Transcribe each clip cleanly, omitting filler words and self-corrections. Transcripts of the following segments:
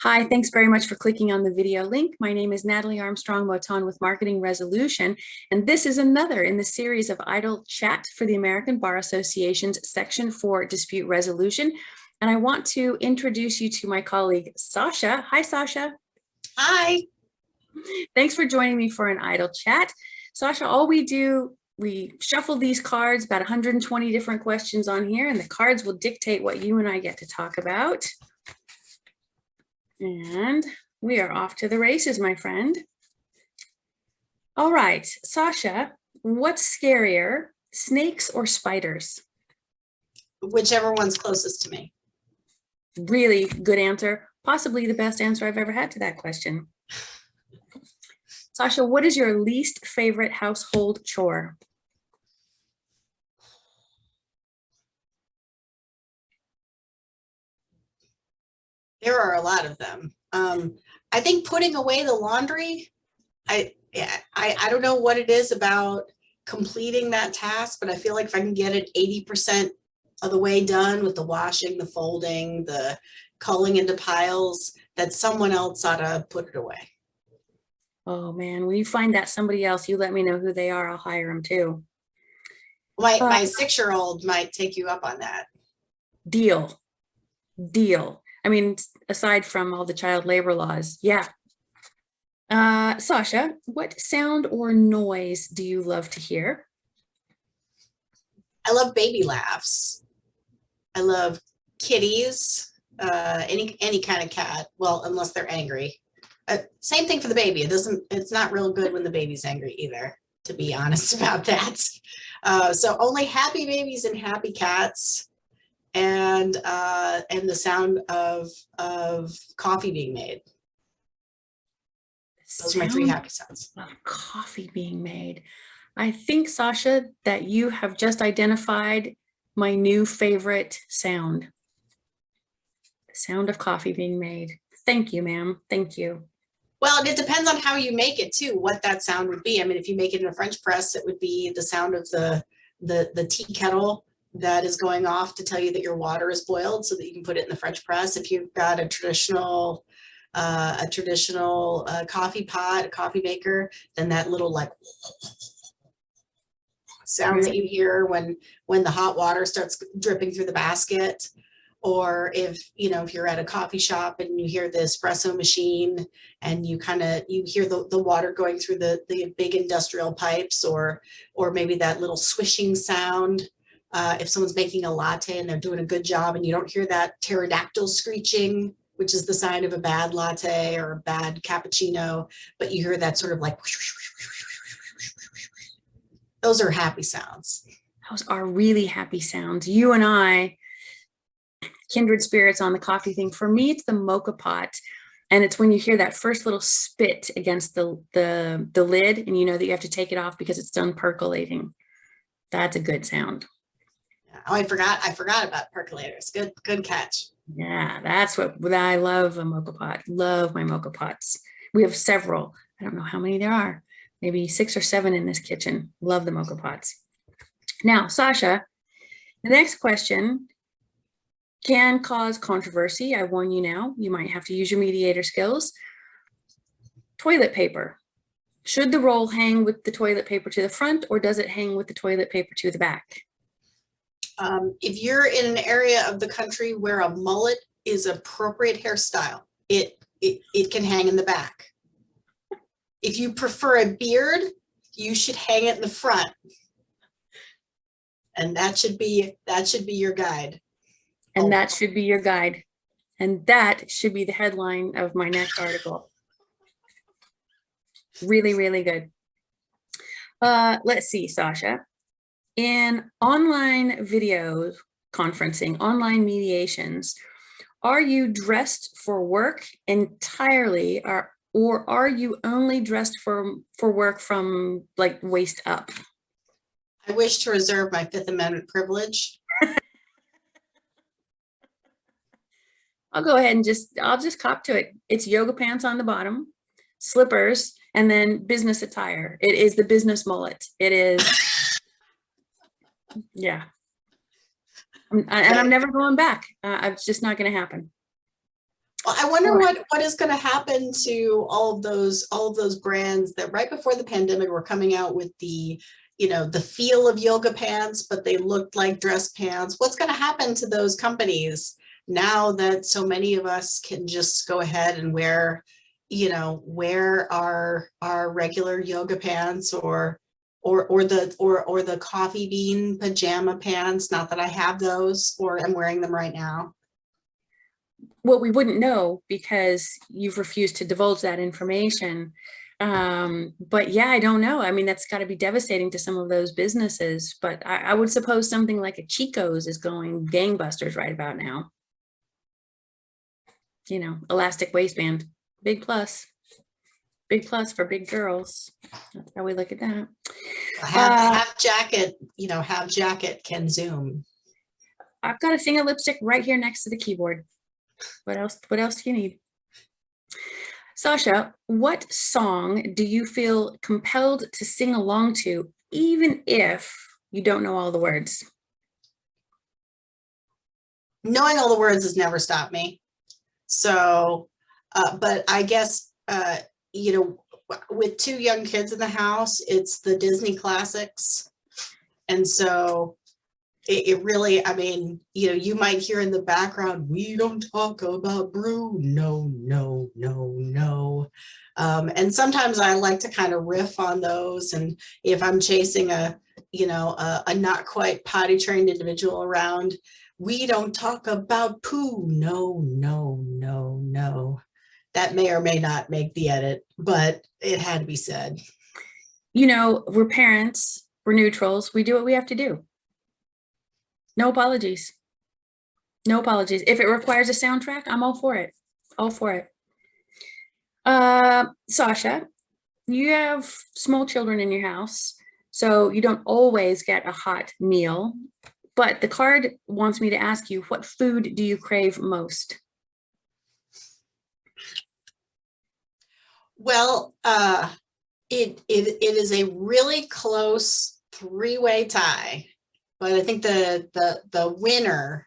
Hi, thanks very much for clicking on the video link. My name is Natalie Armstrong-Motin with Marketing Resolution, and this is another in the series of Idle Chat for the American Bar Association's Section 4 Dispute Resolution. And I want to introduce you to my colleague, Sasha. Hi, Sasha. Hi. Thanks for joining me for an Idle Chat. Sasha, all we do, we shuffle these cards, about 120 different questions on here, and the cards will dictate what you and I get to talk about. And we are off to the races, my friend. All right, Sasha, what's scarier, snakes or spiders? Whichever one's closest to me. Really good answer. Possibly the best answer I've ever had to that question. Sasha, what is your least favorite household chore? There are a lot of them. I think putting away the laundry, I don't know what it is about completing that task, but I feel like if I can get it 80% of the way done with the washing, the folding, the culling into piles, that someone else ought to put it away. Oh man, when you find that somebody else, you let me know who they are. I'll hire them too. My 6-year-old might take you up on that. Deal. I mean, aside from all the child labor laws, yeah. Sasha, what sound or noise do you love to hear? I love baby laughs. I love kitties, any kind of cat. Well, unless they're angry. Same thing for the baby. It's not real good when the baby's angry either, to be honest about that. So only happy babies and happy cats. And the sound of coffee being made. Those are my 3 happy sounds. Of coffee being made. I think, Sasha, that you have just identified my new favorite sound. The sound of coffee being made. Thank you, ma'am. Thank you. Well, and it depends on how you make it too, what that sound would be. I mean, if you make it in a French press, it would be the sound of the tea kettle that is going off to tell you that your water is boiled so that you can put it in the French press. If you've got a traditional coffee pot, a coffee maker, then that little like sounds that you hear when the hot water starts dripping through the basket. Or if you're at a coffee shop and you hear the espresso machine and you hear the water going through the big industrial pipes, or maybe that little swishing sound. If someone's making a latte and they're doing a good job and you don't hear that pterodactyl screeching, which is the sign of a bad latte or a bad cappuccino, but you hear that sort of like, those are happy sounds. Those are really happy sounds. You and I, kindred spirits on the coffee thing. For me, it's the Mocha pot. And it's when you hear that first little spit against the lid and you know that you have to take it off because it's done percolating. That's a good sound. Oh, I forgot about percolators. Good catch. Yeah, that's what I love. A Mocha pot. Love my Mocha pots. We have several. I don't know how many there are. Maybe 6 or 7 in this kitchen. Love the Mocha pots. Now, Sasha, the next question can cause controversy. I warn you now. You might have to use your mediator skills. Toilet paper. Should the roll hang with the toilet paper to the front, or does it hang with the toilet paper to the back? If you're in an area of the country where a mullet is appropriate hairstyle, it can hang in the back. If you prefer a beard, you should hang it in the front. And that should be your guide. And that should be your guide. And that should be the headline of my next article. Really, really good. Let's see, Sasha. In online video conferencing, online mediations, are you dressed for work entirely, or are you only dressed for work from like waist up? I wish to reserve my Fifth Amendment privilege. I'll go ahead and I'll just cop to it. It's yoga pants on the bottom, slippers, and then business attire. It is the business mullet. It is, yeah. And I'm never going back. It's just not going to happen. Well, I wonder Or- what is going to happen to all of those brands that right before the pandemic were coming out with the, the feel of yoga pants, but they looked like dress pants. What's going to happen to those companies now that so many of us can just go ahead and wear our regular yoga pants or the coffee bean pajama pants? Not that I have those or I'm wearing them right now. Well, we wouldn't know because you've refused to divulge that information. But yeah, I don't know. I mean, that's got to be devastating to some of those businesses. But I would suppose something like a Chico's is going gangbusters right about now. Elastic waistband, big plus for big girls. That's how we look at that. Have jacket can zoom. I've got a thing of lipstick right here next to the keyboard. What else do you need? Sasha, what song do you feel compelled to sing along to, even if you don't know all the words? Knowing all the words has never stopped me. So, but I guess, with two young kids in the house, it's the Disney classics. And so it really, I mean, you might hear in the background, we don't talk about Bruno, no. And sometimes I like to kind of riff on those. And if I'm chasing a not quite potty trained individual around, we don't talk about poo, no. That may or may not make the edit, but it had to be said. We're parents, we're neutrals, we do what we have to do. No apologies. No apologies. If it requires a soundtrack, I'm all for it. All for it. Sasha, you have small children in your house, so you don't always get a hot meal, but the card wants me to ask you, what food do you crave most? Well, it is a really close three-way tie, but I think the winner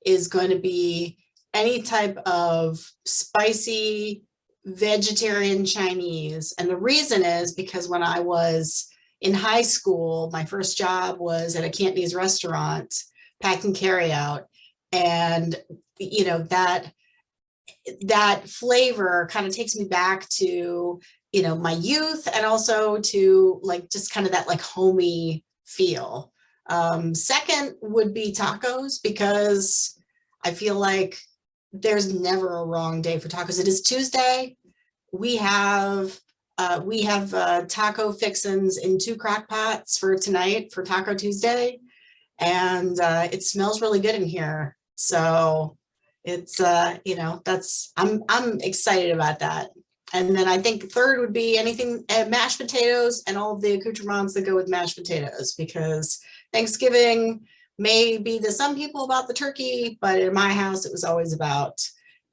is going to be any type of spicy vegetarian Chinese. And the reason is because when I was in high school, my first job was at a Cantonese restaurant, packing carryout. And, that flavor kind of takes me back to, my youth and also to like, just kind of that like homey feel. Second would be tacos, because I feel like there's never a wrong day for tacos. It is Tuesday. We have taco fixins in 2 crock pots for tonight for Taco Tuesday. And it smells really good in here. So it's, I'm excited about that. And then I think third would be anything, mashed potatoes and all of the accoutrements that go with mashed potatoes, because Thanksgiving may be to some people about the turkey, but in my house, it was always about,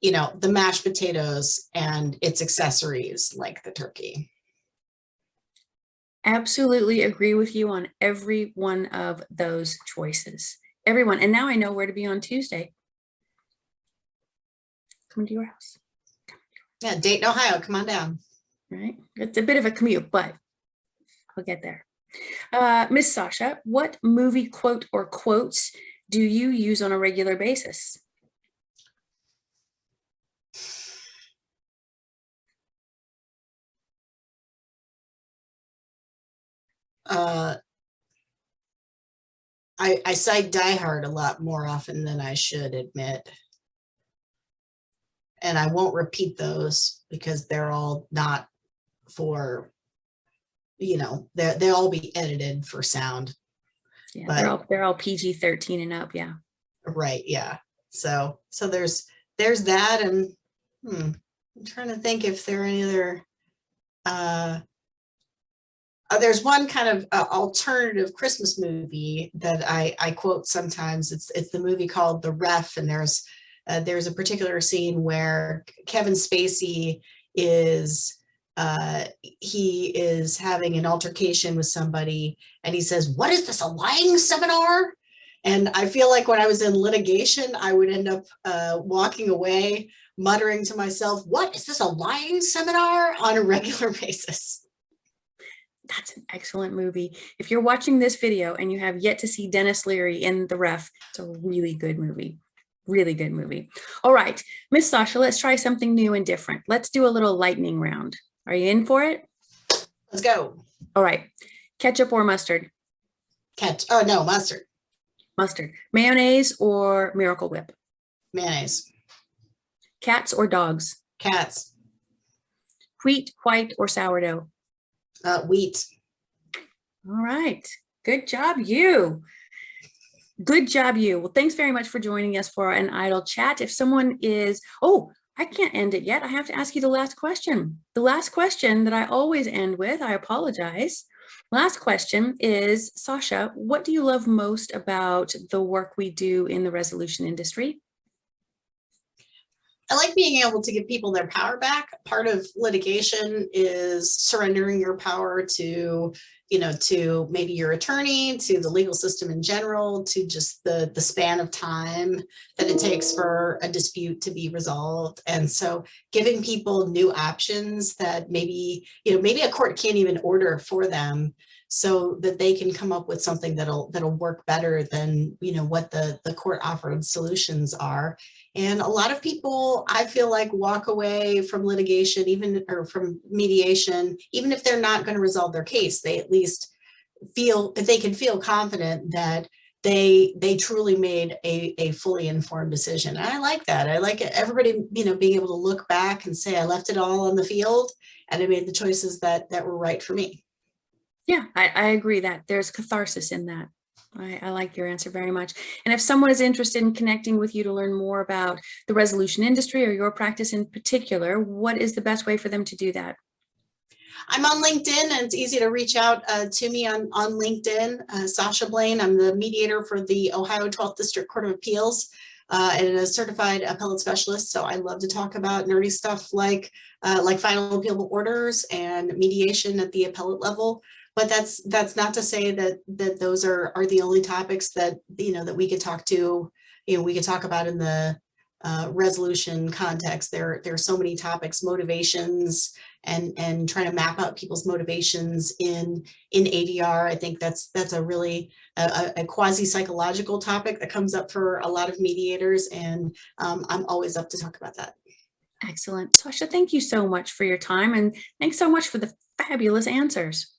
the mashed potatoes and its accessories like the turkey. Absolutely agree with you on every one of those choices. Everyone. And now I know where to be on Tuesday. Come to your house. Yeah, Dayton, Ohio, come on down. Right. It's a bit of a commute, but I'll get there. Miss Sasha, what movie quote or quotes do you use on a regular basis? I cite Die Hard a lot more often than I should admit. And I won't repeat those because they're all not for, they'll all be edited for sound. Yeah, but they're all PG-13 and up. Yeah. Right. Yeah. So there's that. And I'm trying to think if there are any other, there's one kind of alternative Christmas movie that I quote sometimes. It's the movie called The Ref, and there's a particular scene where Kevin Spacey is he is having an altercation with somebody, and he says, "What is this, a lying seminar?" And I feel like when I was in litigation, I would end up walking away muttering to myself, what is this, a lying seminar, on a regular basis? That's an excellent movie. If you're watching this video and you have yet to see Dennis Leary in The Ref, it's a really good movie. Really good movie. All right, Miss Sasha, let's try something new and different. Let's do a little lightning round. Are you in for it? Let's go. All right. Ketchup or mustard? Oh, no, mustard. Mustard. Mayonnaise or Miracle Whip? Mayonnaise. Cats or dogs? Cats. Wheat, white, or sourdough? Wheat. All right. Good job, you. Good job, you. Well, thanks very much for joining us for an idle chat. If someone is, oh, I can't end it yet. I have to ask you the last question. The last question that I always end with, I apologize. Last question is, Sasha, what do you love most about the work we do in the resolution industry? I like being able to give people their power back. Part of litigation is surrendering your power to, to maybe your attorney, to the legal system in general, to just the span of time that it takes for a dispute to be resolved. And so giving people new options that maybe a court can't even order for them, so that they can come up with something that'll work better than what the court offered solutions are. And a lot of people, I feel like, walk away from litigation, or from mediation, even if they're not going to resolve their case. They at least feel that they can feel confident that they truly made a fully informed decision. And I like that. I like it. Everybody, being able to look back and say, I left it all on the field and I made the choices that were right for me. Yeah, I agree that there's catharsis in that. I like your answer very much. And if someone is interested in connecting with you to learn more about the resolution industry or your practice in particular, what is the best way for them to do that? I'm on LinkedIn, and it's easy to reach out to me on LinkedIn. Sasha Blaine, I'm the mediator for the Ohio 12th District Court of Appeals and a certified appellate specialist. So I love to talk about nerdy stuff like final appealable orders and mediation at the appellate level. But that's not to say that those are the only topics that that we could talk to. We could talk about in the resolution context. There are so many topics, motivations, and trying to map out people's motivations in ADR. I think that's a really a quasi-psychological topic that comes up for a lot of mediators, and I'm always up to talk about that. Excellent. Sasha, thank you so much for your time, and thanks so much for the fabulous answers.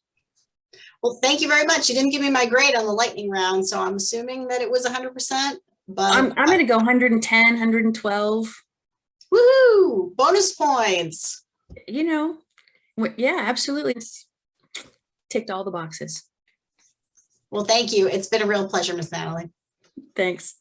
Well, thank you very much. You didn't give me my grade on the lightning round, so I'm assuming that it was 100%. But I'm going to go 110, 112. Woohoo! Bonus points. Yeah, absolutely. Ticked all the boxes. Well, thank you. It's been a real pleasure, Miss Natalie. Thanks.